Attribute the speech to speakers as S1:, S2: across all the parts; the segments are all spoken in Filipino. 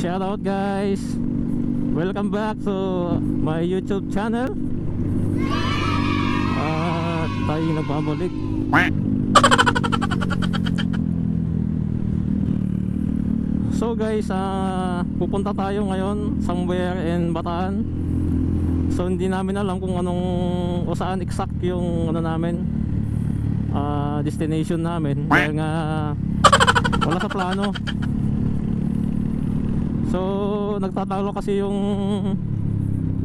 S1: Shout out guys, welcome back to my YouTube channel. At tayo nagbabalik. So guys, pupunta tayo ngayon somewhere in Bataan. So hindi namin alam kung anong o saan exact yung ano namin, destination namin, dahil nga wala sa plano. So nagtatalo kasi yung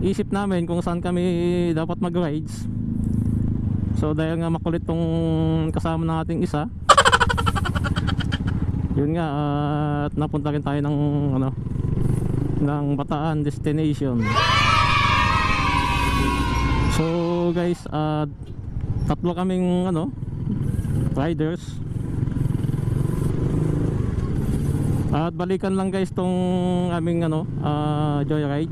S1: isip namin kung saan kami dapat mag-rides. So dahil nga makulit tong kasama nating isa, yun nga, at napunta rin tayo ng ano, ng Bataan destination. So guys, tatlo kaming ano, riders. At balikan lang guys tong aming ano, joyride.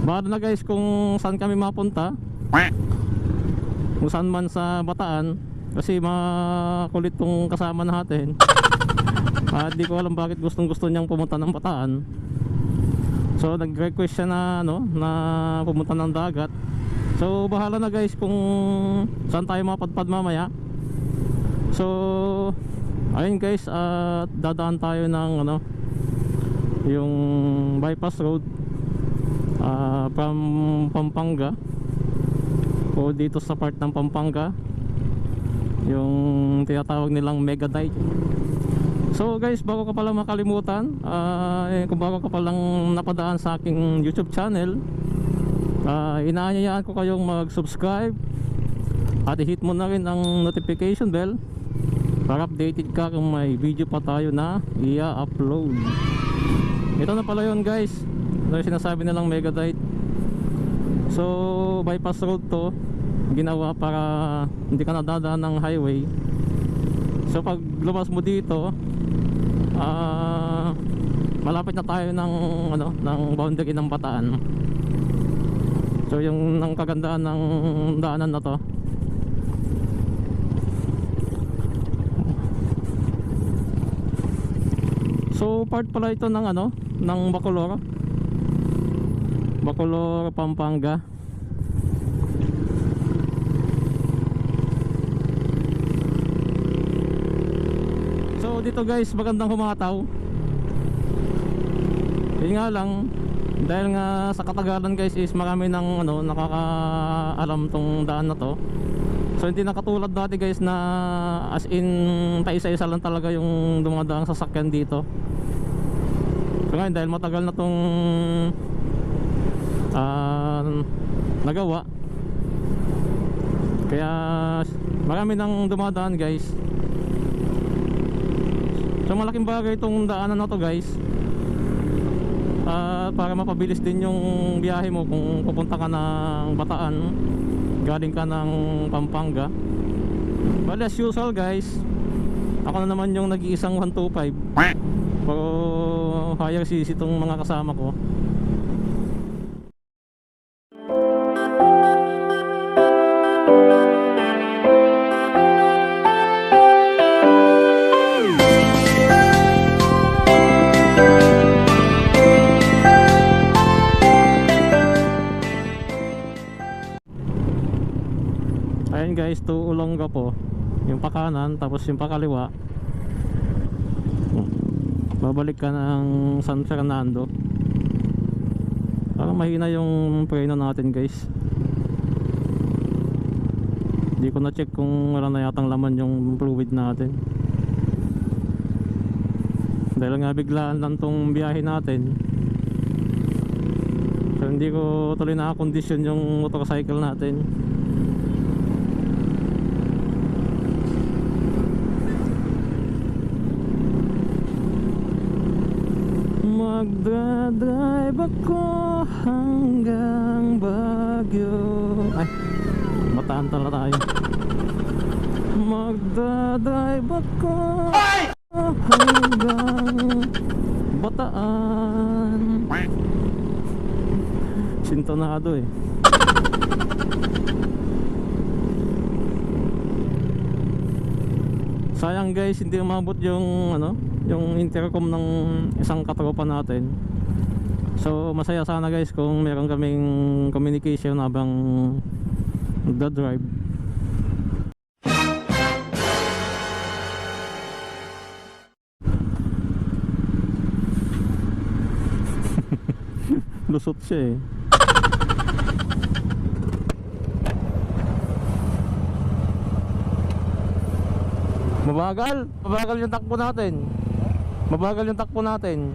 S1: Bahala na guys kung saan kami mapunta, kung saan man sa Bataan, kasi makulit tong kasama natin. At di ko alam bakit gustong gusto niyang pumunta ng Bataan. So nag-request siya na ano, na pumunta ng dagat. So bahala na guys kung saan tayo mapadpad mamaya. So ayun guys, dadaan tayo ng ano, yung bypass road from Pampanga, o dito sa part ng Pampanga, yung tinatawag nilang Megadite. So guys, bago ka palang makalimutan, kung bago ka palang napadaan sa aking YouTube channel, inaanyayaan ko kayong mag-subscribe at i-hit mo na rin ang notification bell para updated ka kung may video pa tayo na i-upload. Ito na pala yun guys, ito yung sinasabi nilang Megadite. So bypass road to, ginawa para hindi ka nadadaan ng highway. So pag lumabas mo dito, malapit na tayo ng ano, ng boundary ng Bataan. So yung ang kagandahan ng daanan na to, so part pala ito ng ano, ng Bacolor, Pampanga. So dito guys, magandang humataw. Yun nga lang, dahil nga sa katagalan guys is marami ng ano, nakakaalam tong daan na to. So hindi na katulad dati guys na as in paisa-isa lang talaga yung dumadaang sasakyan dito. So ngayon dahil matagal na tong nagawa, kaya marami nang dumadaan guys. So malaking bagay itong daanan na to guys, para mapabilis din yung biyahe mo kung pupunta ka ng Bataan galing ka ng Pampanga. But as usual guys, ako na naman yung nag-iisang 125, pero higher CC itong mga kasama ko. Ayan guys, to Olonga po yung pakanan, tapos yung pakaliwa babalik ka ng San Fernando. Parang mahina yung preno natin guys. Hindi ko na check kung wala na yatang laman yung fluid natin, dahil nga biglaan lang tong biyahe natin. So hindi ko tuloy nakakondisyon yung motorcycle natin. Magdadrive ako hanggang Baguio. Ay, Bataan tala tayo. Magdadrive ako hanggang Bataan. Sintonado eh. Sayang guys, hindi umabot yung ano, yung intercom ng isang katropa natin. So masaya sana guys kung meron kaming communication habang nagda-drive. Lusot siya eh. Mabagal yung takbo natin. Mabagal yung takbo natin.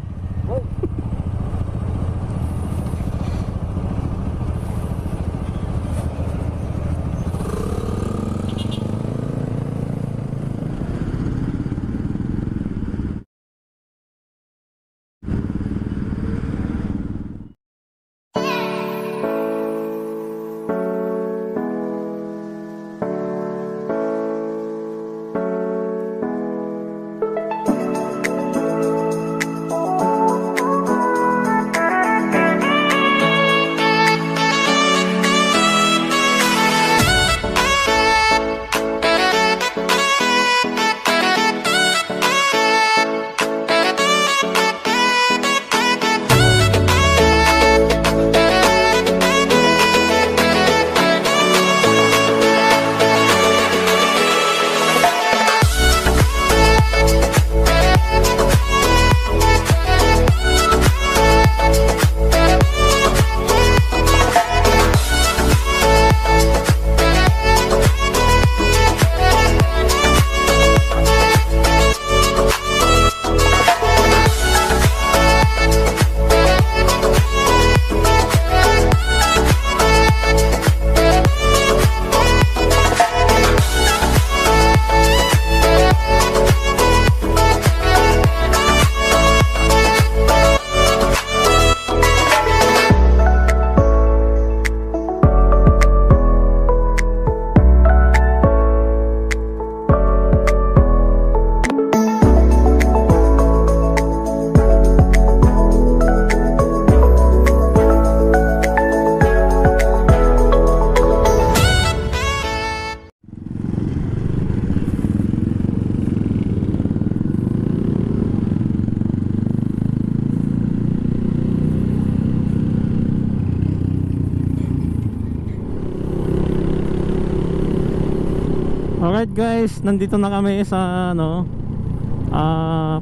S1: Alright guys, nandito na kami sa ano,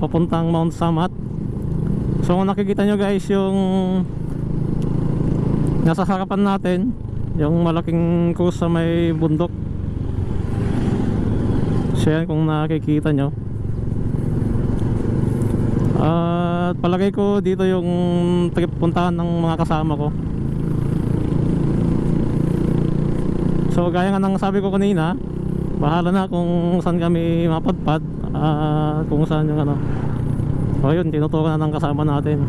S1: papuntang Mount Samat. So kung nakikita nyo guys yung nasa harapan natin, yung malaking cruise sa may bundok. So yan kung nakikita nyo. At palagay ko dito yung trip puntahan ng mga kasama ko. So gaya nga ng sabi ko kanina, bahala na kung saan kami mapadpad, kung saan yung ano. O yun, tinutukan na ng kasama natin.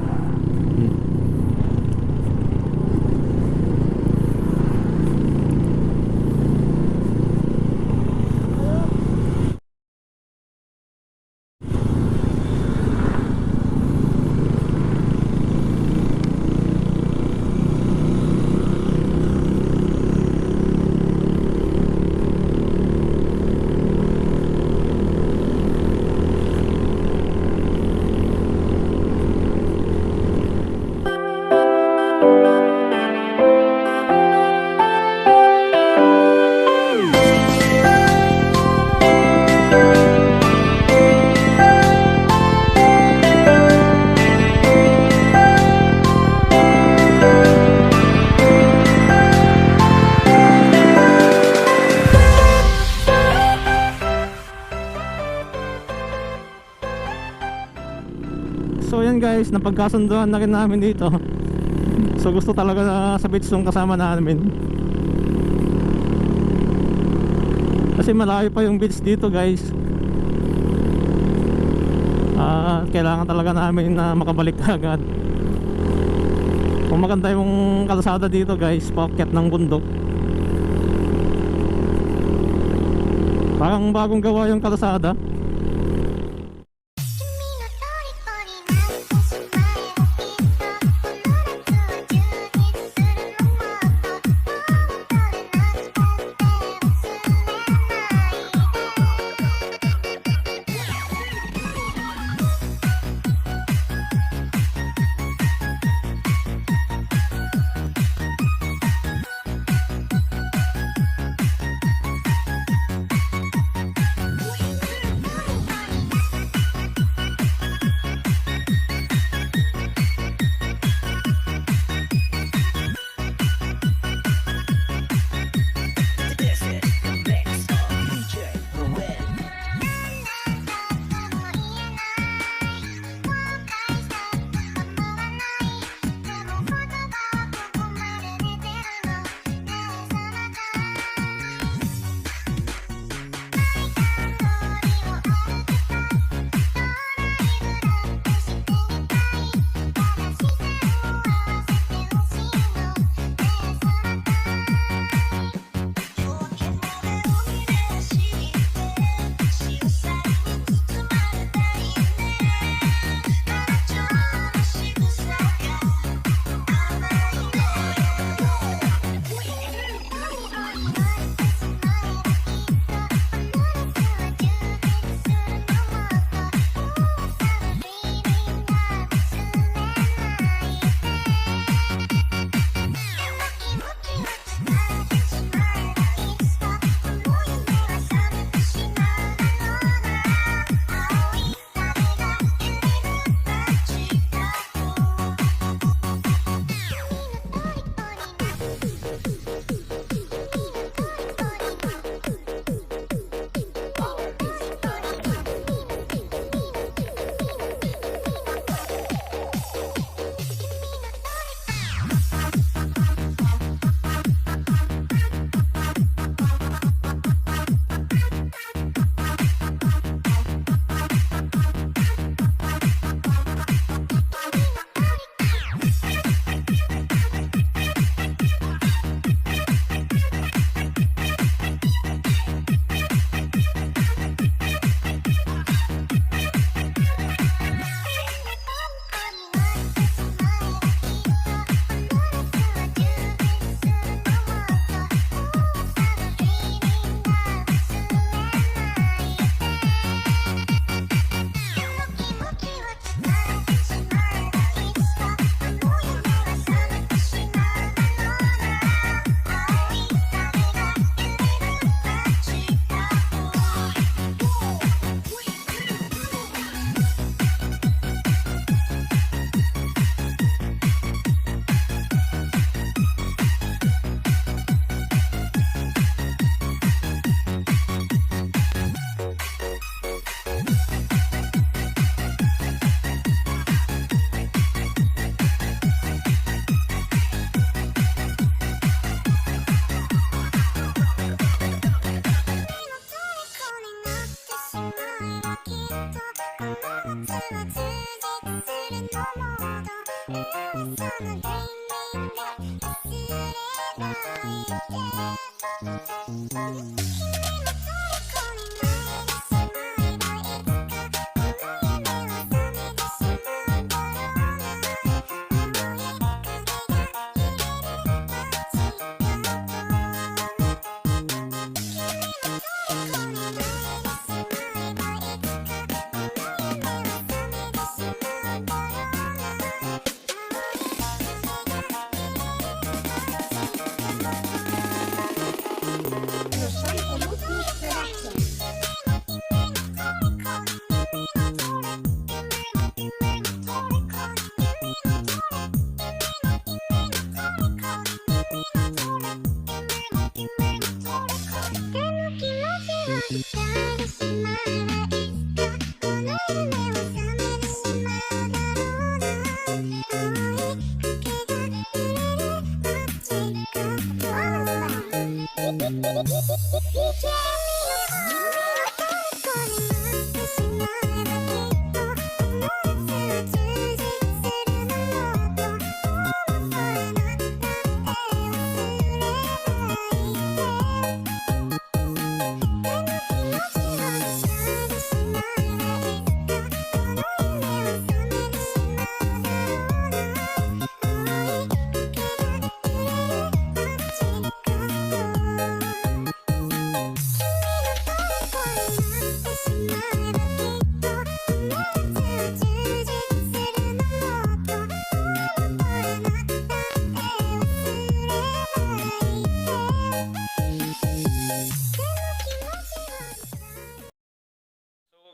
S1: So yan guys, napagkasunduan na rin namin dito. So gusto talaga na sa beach yung kasama namin, kasi malayo pa yung beach dito guys. Kailangan talaga namin na makabalik agad. Kung maganda yung kalsada dito guys, paakyat ng bundok. Parang bagong gawa yung kalsada.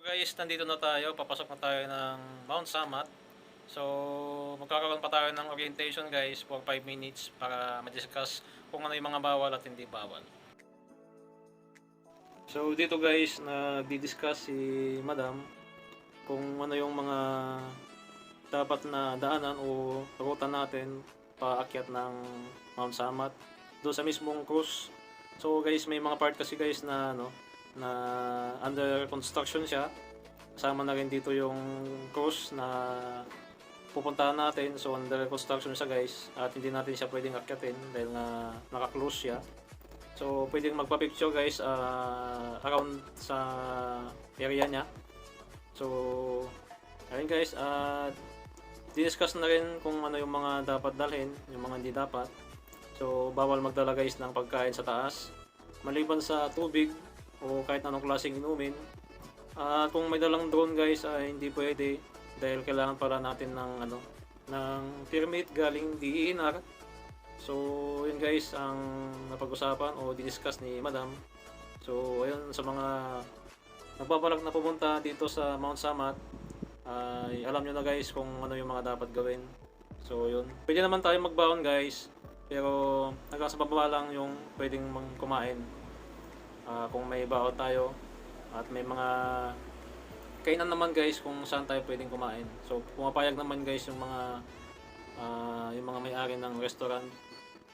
S1: Guys, nandito na tayo, papasok na tayo ng Mount Samat. So, magkakaroon pa tayo ng orientation guys for 5 minutes para ma-discuss kung ano yung mga bawal at hindi bawal. So, dito guys, nagdi-discuss si Madam kung ano yung mga dapat na daanan o ruta natin paakyat ng Mount Samat doon sa mismong cruise. So guys, may mga part kasi guys na na under construction siya. Kasama na rin dito yung cruise na pupuntahan natin. So under construction siya guys at hindi natin siya pwedeng akyatin dahil na naka-close siya. So pwedeng magpa-picture guys around sa area niya. So ayun guys, discuss na rin kung ano yung mga dapat dalhin, yung mga hindi dapat. So bawal magdala guys ng pagkain sa taas maliban sa tubig o kahit anong klaseng inumin. Kung may dalang drone guys hindi pwede dahil kailangan para natin ng ng permit galing DENR. So yun guys ang napag-usapan o di-discuss ni Madam. So ayun, sa mga nagbabalak na pumunta dito sa Mount Samat, alam nyo na guys kung ano yung mga dapat gawin. So yun, pwede naman tayo magbaon guys, pero hanggang sa baba lang yung pwedeng kumain. Kung may baon tayo at may mga kainan naman guys kung saan tayo pwedeng kumain. So pumapayag naman guys yung mga may-ari ng restaurant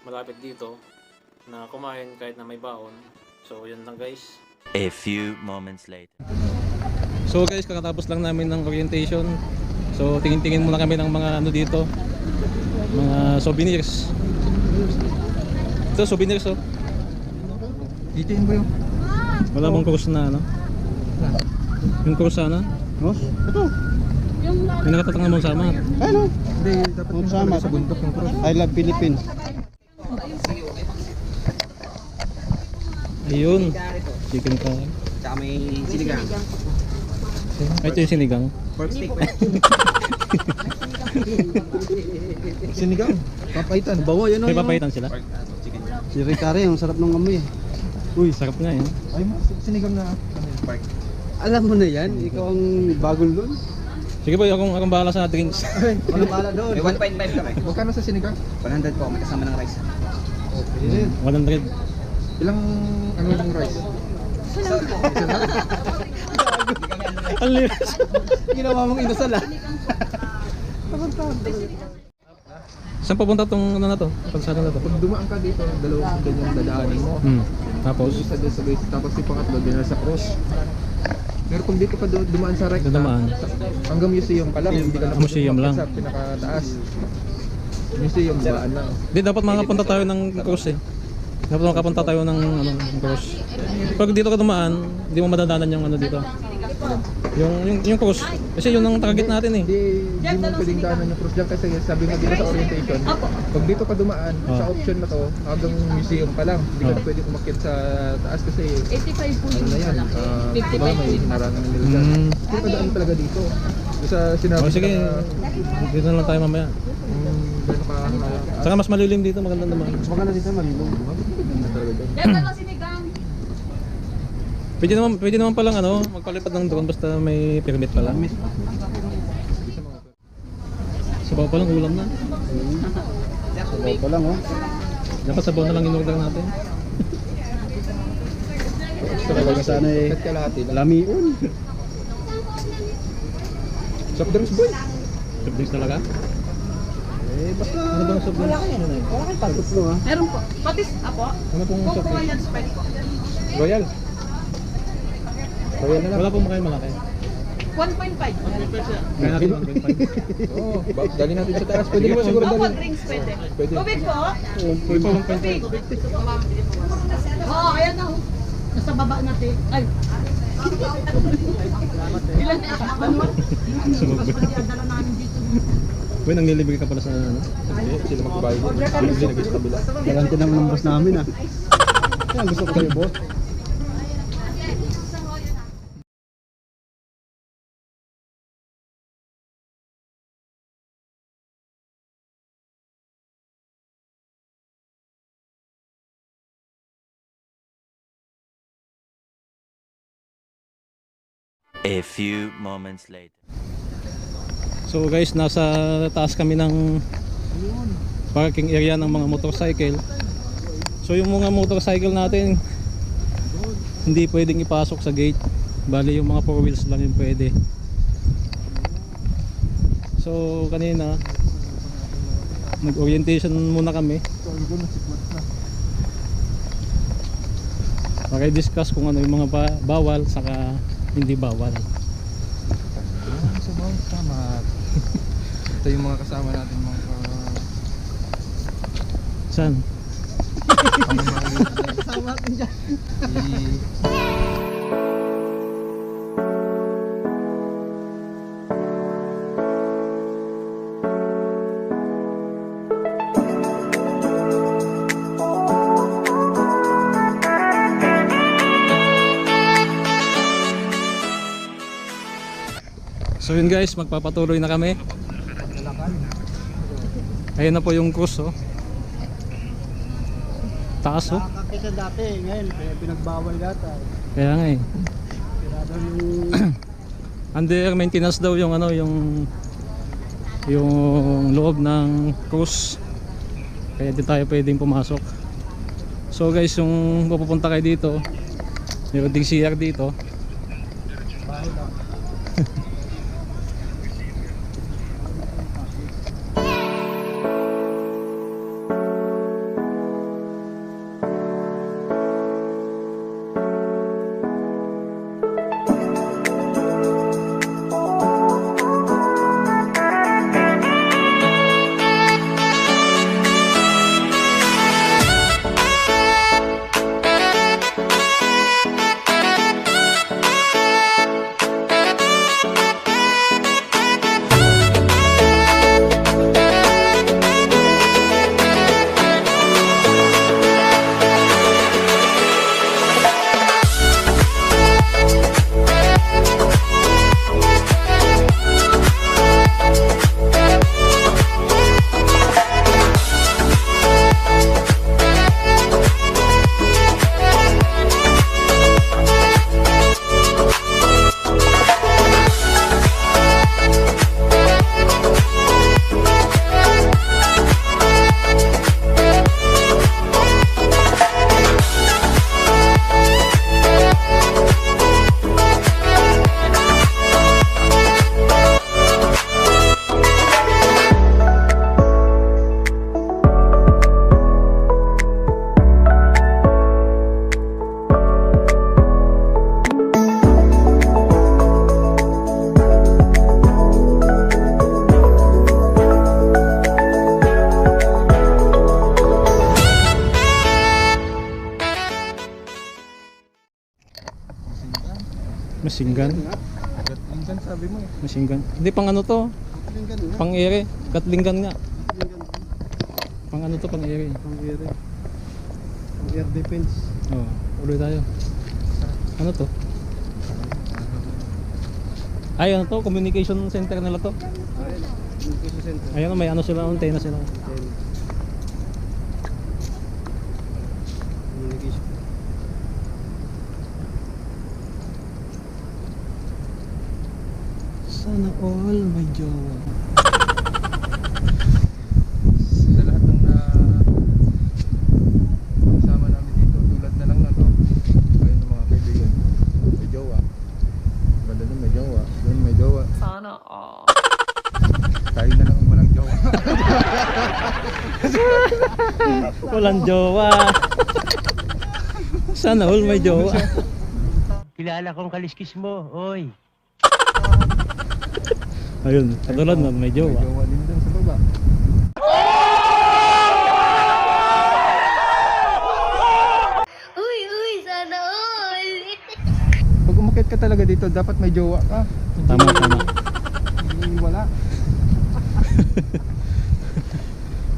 S1: malapit dito na kumain kahit na may baon. So yun lang guys.
S2: A few moments later.
S1: So guys, kakatapos lang namin ng orientation. So tingin-tingin muna kami ng mga dito, mga souvenirs. Ito souvenirs oh.
S3: Itiin ko yung
S1: Wala mong cruise na yung cruise sana?
S3: cross? Ito.
S1: May nakatatang naman sa Samat.
S3: Ano? Hindi, dapat yung sama sa bundok ng cross. I love Philippines.
S1: Ayun, chicken curry.
S3: Tsaka may sinigang.
S1: Ito yung sinigang.
S3: Pork steak. Sinigang. Papaitan. Bawa yan o.
S1: May papaitan sila?
S3: Si Ricari, ang sarap ng amoy.
S1: Uy, sarap nga yun.
S3: Ay mo, sinigang na pork. Alam mo na yan, ikaw ang bagol doon.
S1: Sige po, akong bahala sa drinks.
S3: Ano pala doon?
S4: May 1.5 kami.
S3: Magkano sa sinigang?
S4: 100 po, may kasama ng rice.
S3: Okay.
S1: 100.
S3: Ilang ano yung rice?
S1: Ang liras.
S3: Ginawa mong inasal ah.
S1: Saan papunta tong na to? Pansada na to?
S3: Pag dumaan ka dito, dalawang ganyang dadaanin mo.
S1: Tapos?
S3: Isa din sa base, tapos yung pangatlo din sa cross.
S5: Pero kung dito ka dumaan sa recta,
S1: Dumaan.
S5: hanggang museum ka lang, hindi ka na
S1: Museum lang.
S5: sa pinakataas. Museum daan lang.
S1: Di dapat makapunta tayo ng cruise eh. Dapat makapunta tayo ng cruise. Pag dito ka dumaan, hindi mo madadaanan yung ano dito. Yung cruise. Kasi yun ang target natin eh.
S5: Hindi mo pwedeng daanan yung cruise dyan kasi sabi nga dito sa orientation, pag dito ka dumaan, sa option na to, hanggang museum ka lang. Hindi ka na pwedeng umakyat sa taas kasi
S6: 85 po
S5: ano
S6: yung
S5: na yan,
S6: malaki.
S5: diba
S6: 55 po
S5: may
S6: yung
S5: hinarangan nila dyan. Hindi ka daan talaga dito. Sa sinabi
S1: Oh, sige,
S5: na,
S1: dito na lang tayo mamaya.
S5: gano'n ka,
S1: Saka mas malilim dito, maganda naman.
S3: Maganda dito malilong.
S5: ganda talaga dyan.
S6: Yan na lang sinigang.
S1: Pwede naman palang ano, magpalipad ng drone basta may permit pala. Sabaw pa lang, ulam na.
S3: Sabaw pa lang, oh.
S1: Dapat sabaw na lang in-order natin.
S3: Talaga sana eh.
S5: Kahit kalahati lang.
S3: Lamiun.
S5: Soft drinks boy.
S1: Soft drinks talaga?
S3: Eh, basta.
S1: Ano bang soft drinks?
S3: Wala kang tatlo, ha?
S6: Meron po. Patis, apo.
S1: Ano pong soft
S6: Coke
S1: drinks?
S6: Royal Sprite po.
S5: Royal. Royal na lang.
S1: Wala pong malaki malaki.
S6: 1.5.
S1: Kaya natin 1.5.
S5: Oo, dali natin sa taas. Pwede naman siguro
S6: Opo,
S5: dali.
S6: drinks pwede.
S5: Pwede.
S6: Tubig po.
S1: Pwede pa 1.5.
S6: Oo, ayan na. Nasa baba natin. Ay. Ilan na ako? Dala namin dito.
S1: Pwede nang nilibigay ka pala sa ano?
S5: Hindi, sila magbabayad. Hindi nag sa kabila.
S3: Galante naman ng boss namin, ha? Yan, gusto ko kayo, boss.
S2: A few moments later.
S1: So guys, nasa taas kami ng parking area ng mga motorcycle. So yung mga motorcycle natin hindi pwedeng ipasok sa gate. Bali yung mga 4 wheels lang yung pwede. So kanina nag-orientation muna kami. Discuss kung ano yung mga bawal saka hindi bawal.
S5: Sa bawang sama. Ito yung mga kasama natin mga
S1: Saan?
S3: Sama natin dyan.
S1: So yun guys, magpapatuloy na kami. Ayun na po yung cruise, oh. Taas, oh.
S3: Nakakakita dati, ngayon, pinagbawal yata.
S1: Kaya nga eh.
S3: Kaya daw yung...
S1: Under maintenance daw yung ano, yung loob ng cruise. Kaya di tayo pwedeng pumasok. So guys, yung pupunta kayo dito, meron ding CR dito. Machine gun.
S5: Gatling gun sabi mo eh.
S1: Machine gun. Hindi, pang ano to? Pang ere. Gatling gun nga. Pang ano to, pang ere.
S3: Pang air defense.
S1: Oh, uloy tayo. Ano to? Ay, ano to? Communication center nila to.
S3: Communication center.
S1: Ayun, may ano sila, antena sila.
S3: Communication.
S1: Sana all may jowa.
S5: Sa lahat ng kasama namin dito, tulad na lang na to. Ayun ng mga kaibigan. May jowa. Banda nun may jowa. Doon may jowa.
S7: Sana all.
S5: Tayo na lang ang walang jowa.
S1: Walang jowa. Sana all may jowa.
S8: Kilala kong kaliskis mo, oy.
S1: Ayun, katulad nun, may
S5: May
S1: jowa.
S5: jowa din doon sa baba.
S7: Uy, sana all.
S5: Pag umakit ka talaga dito, dapat may jowa ka.
S1: Tama, tama.
S5: Hindi wala.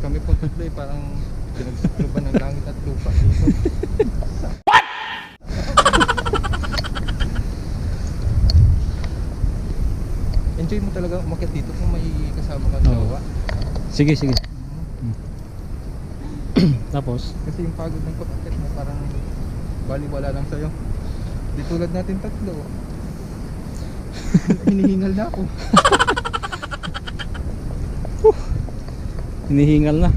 S5: Kami po tatlo parang pinagsukluban ng langit at lupa dito. What? Enjoy mo talaga umakit dito kung may kasama kang
S1: Oo.
S5: jowa.
S1: Sige, sige. Tapos,
S5: Kasi yung pagod ng pag-akit mo parang baliwala lang sa'yo. Di tulad natin tatlo. Hinihingal na ako.
S1: hinihingal na.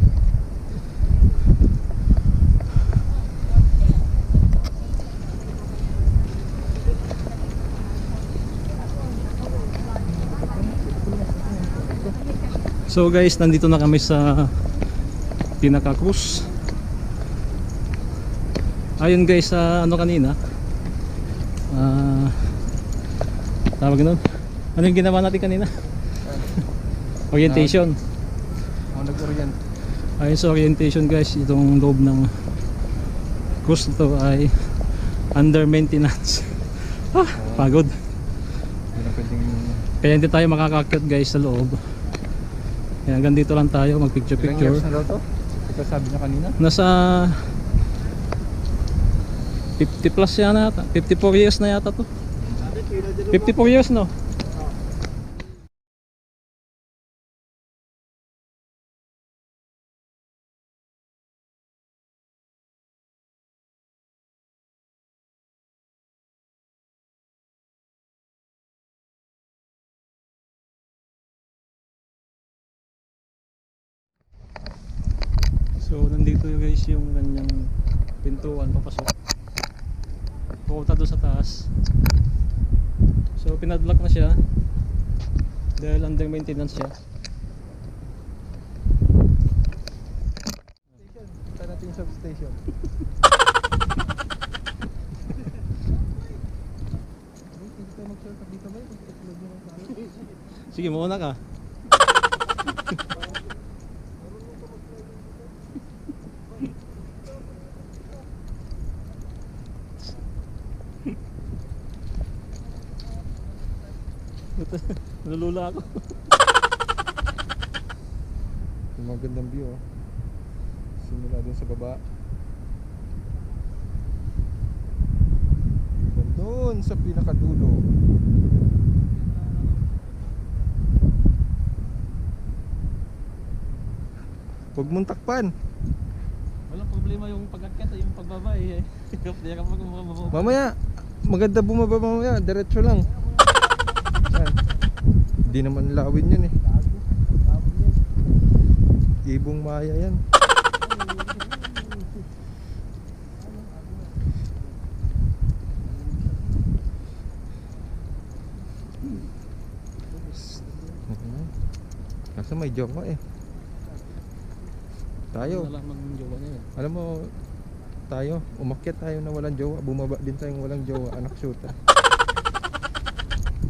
S1: So guys, nandito na kami sa pinaka-cruise. Ayun guys, sa ano kanina, tawag nun, ano yung ginawa natin kanina? Orientation.
S5: Ako nag-orient.
S1: Ayun sa orientation guys, itong loob ng cruise na to ay under maintenance. Pagod.
S5: Hindi na pwedeng
S1: Kaya hindi tayo makakakyat guys sa loob. Kaya hanggang dito lang tayo mag picture
S5: ilang
S1: picture.
S5: years na daw to? Ito sabi niya kanina.
S1: Nasa 50 plus yan ata. 54 years na yata to. 54 years no? So nandito yung guys yung kanyang pintuan papasok. Pupunta doon sa taas. So pinadlock na siya dahil under maintenance siya.
S5: Punta natin yung substation. Hindi tayo mag-shortcut dito ba? Mag-upload mo lang sa akin.
S1: Sige, muna ka. Nalulula ako.
S5: Yung magandang view oh. Simula dun sa baba. Doon sa pinakadulo. Huwag mong takpan.
S1: Walang problema yung pag-akyat yung pagbaba eh.
S5: Mamaya, maganda bumaba mamaya, diretso lang. Yan. Hindi naman lawin yun eh. Ibong maya yan. Kaso may jowa eh. Tayo.
S1: Nalaman yung jowa niya yun.
S5: Alam mo, tayo, umakyat tayo na walang jowa, bumaba din tayong walang jowa, anak shoota.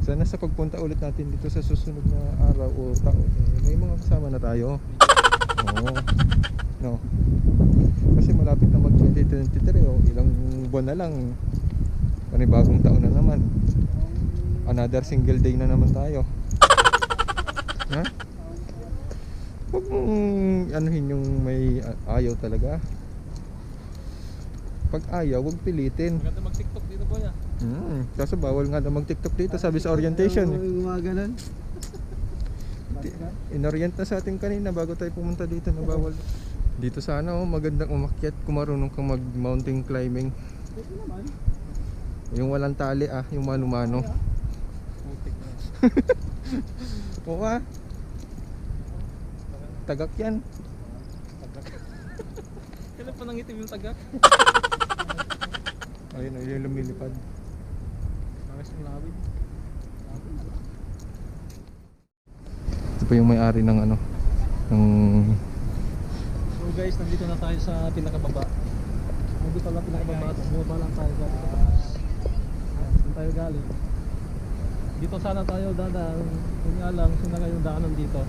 S5: Sana sa pagpunta ulit natin dito sa susunod na araw o taon, may mga kasama na tayo. Oo. No. Kasi malapit na mag 2023 o ilang buwan na lang. Panibagong taon na naman. Another single day na naman tayo. Ha? Huwag mong anuhin yung may ayaw talaga. Pag ayaw, huwag pilitin.
S1: Maganda mag-TikTok dito po ya.
S5: Kaso bawal nga na mag-TikTok dito, sabi sa orientation.
S3: Yung mga ganun.
S5: Inorient na sa atin kanina bago tayo pumunta dito na bawal. Dito sana magandang umakyat kung marunong kang mag mountain climbing. Yung walang tali yung mano-mano. Oo Tagak yan.
S1: Kailan pa nangitim yung tagak?
S5: Ayun, yung lumilipad.
S1: Nangis yung lawid.
S5: Ito pa yung may-ari ng ng
S1: So guys, nandito na tayo sa pinakababa. Nandito lang pinakababa at bumaba lang tayo galing sa taas. Saan tayo galing? Dito sana tayo dadaan. Kung nga lang, saan na kayong daanan dito.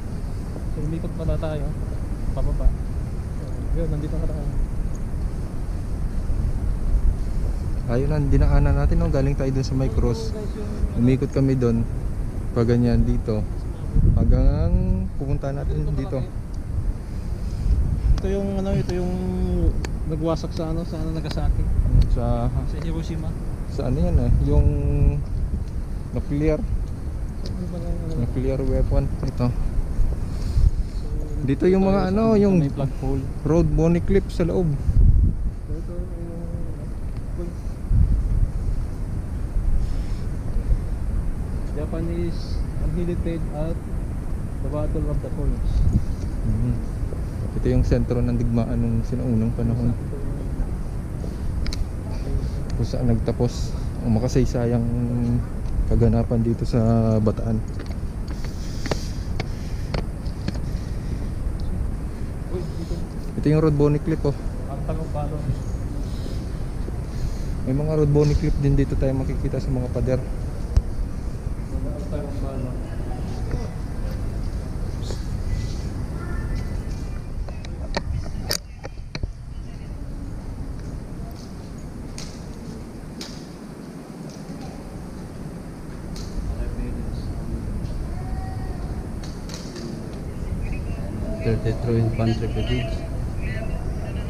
S1: So umikot pala tayo. Pababa. So, yun, nandito na tayo.
S5: ayun na, dinaanan natin galing tayo dun sa may cross. Umikot kami dun. Pag ganyan dito. Hanggang pupunta natin dito.
S1: Ito yung ito yung nagwasak sa sa Nagasaki.
S5: Sa
S1: Hiroshima.
S5: sa ano yan yung nuclear weapon ito. Dito yung mga yung
S1: may plug hole.
S5: road bony clip sa loob.
S1: Ito yung Japanese unhilited at the Battle of the Forge.
S5: Ito yung sentro ng digmaan nung sinaunang panahon kung saan nagtapos ang makasaysayang kaganapan dito sa Bataan. Ito yung road bony clip
S1: Ang tangong balon.
S5: may mga road bony clip din dito tayo makikita sa mga pader.
S1: Ang tangong balon.
S3: Through infantry brigades.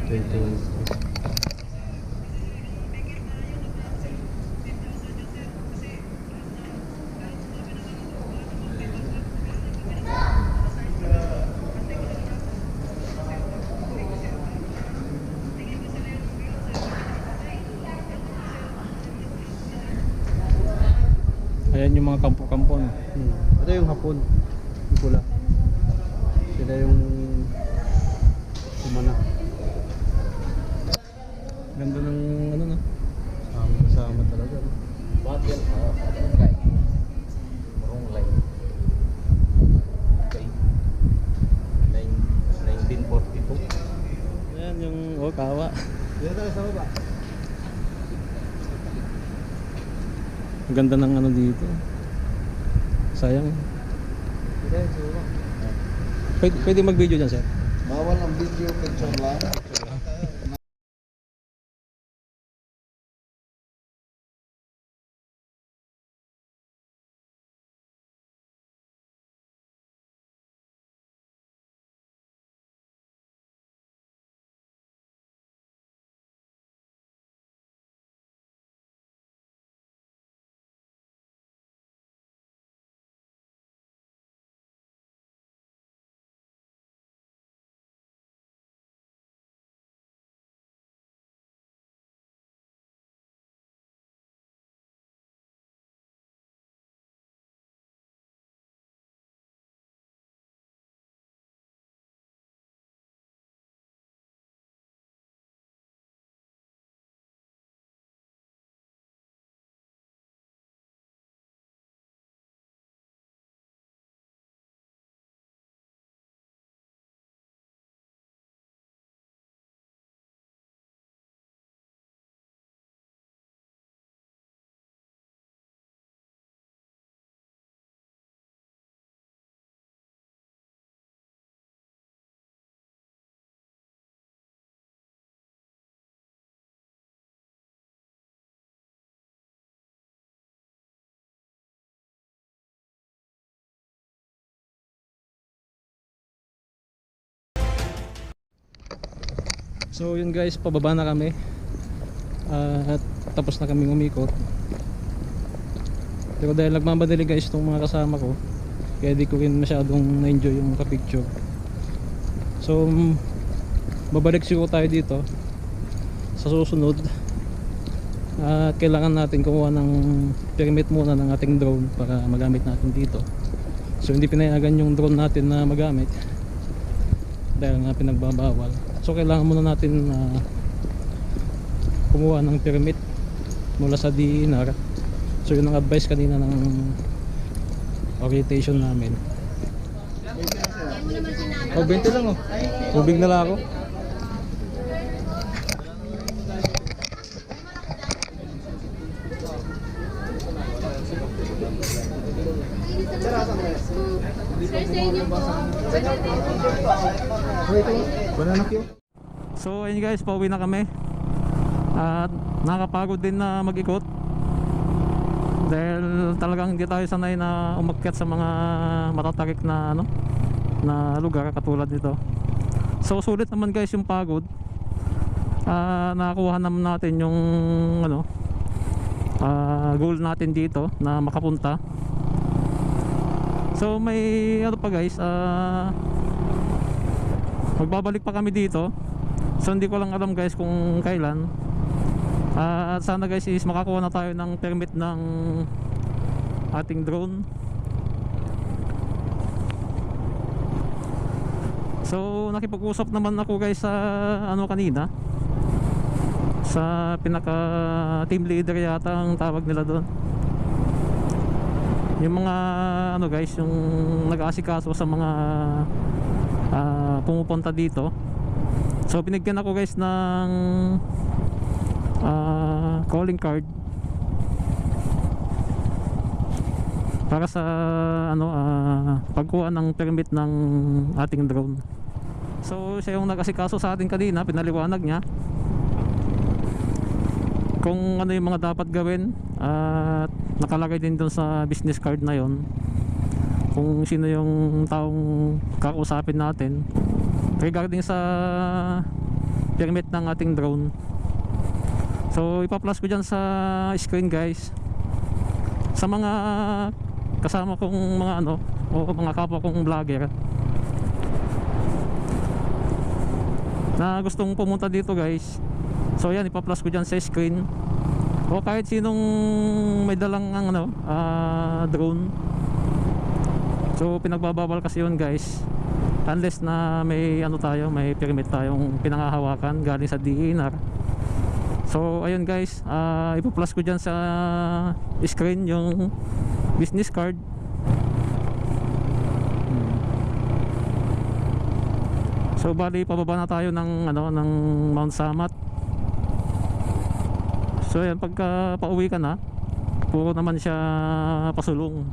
S3: 21.
S1: Ayan yung mga kampo-kampo.
S3: Ito yung hapon. Yung pula. Sila yung sumana.
S1: Ganda ng no.
S3: Sama talaga.
S4: Battle Barangay. Okay. 1942.
S1: Ayan yung kawa.
S3: Dito tayo sa baba.
S1: Ang ganda ng dito. Sayang.
S3: Dito tayo sa baba.
S1: Pwede mag-video dyan, sir?
S3: Bawal ang video, picture lang.
S1: So yun guys, pababa na kami. At tapos na kaming umikot. Pero dahil nagmamadali guys itong mga kasama ko, kaya di ko rin masyadong na-enjoy yung ka-picture. So babalik siguro tayo dito sa susunod. At kailangan natin kumuha ng permit muna ng ating drone para magamit natin dito. So hindi pinayagan yung drone natin na magamit dahil nga pinagbabawal. So kailangan muna natin kumuha ng permit mula sa DENR. So yun ang advice kanina ng orientation namin.
S5: 20 lang oh. Tubig na lang ako. Banana Q.
S1: So ayun guys, pauwi na kami. At nakakapagod din na mag-ikot dahil talagang hindi tayo sanay na umakyat sa mga matatarik na na lugar katulad nito. So sulit naman guys yung pagod. Nakakuha naman natin yung goal natin dito na makapunta. So may pa guys, magbabalik pa kami dito. So hindi ko lang alam guys kung kailan. At sana guys is makakuha na tayo ng permit ng ating drone. So nakipag-usap naman ako guys sa kanina, sa pinaka team leader yata ang tawag nila doon. Yung mga guys, yung nag-aasikaso sa mga pumupunta dito. So binigyan ako guys ng calling card para sa pagkuha ng permit ng ating drone. So siya yung nag-asikaso sa atin kanina, pinaliwanag niya kung ano yung mga dapat gawin, at nakalagay din doon sa business card na yon kung sino yung taong kakausapin natin regarding sa permit ng ating drone. So ipa-plus ko dyan sa screen guys sa mga kasama kong mga o mga kapwa kong vlogger na gustong pumunta dito guys. So yan, ipa-plus ko dyan sa screen, o kahit sinong may dalang drone. So pinagbabawal kasi yun guys unless na may may permit tayong pinangahawakan galing sa DENR. So ayun guys, ipa-plus ko dyan sa screen yung business card. So bali pababa na tayo ng ng Mount Samat. So yan, pagka pauwi ka na, puro naman siya pasulong.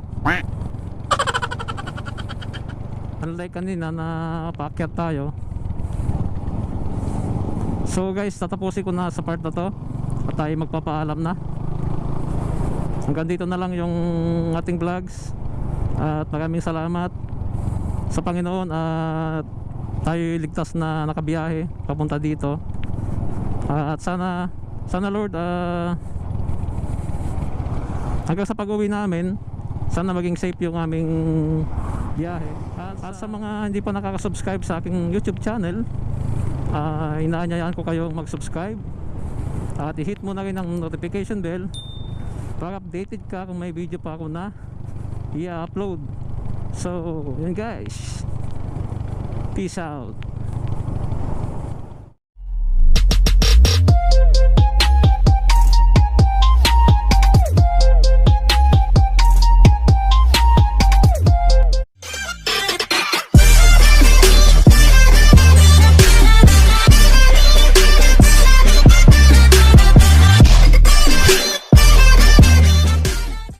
S1: Unlike kanina na paakyat tayo. So guys, tatapusin ko na sa part na to at tayo magpapaalam na. Hanggang dito na lang yung ating vlogs. At maraming salamat sa Panginoon at tayo ligtas na nakabiyahe papunta dito. At sana Lord, hanggang sa pag-uwi namin, sana maging safe yung aming biyahe. At sa mga hindi pa nakaka-subscribe sa aking YouTube channel, inaanyayaan ko kayong mag-subscribe at i-hit mo na rin ang notification bell para updated ka kung may video pa ako na i-upload. So yun guys, peace out.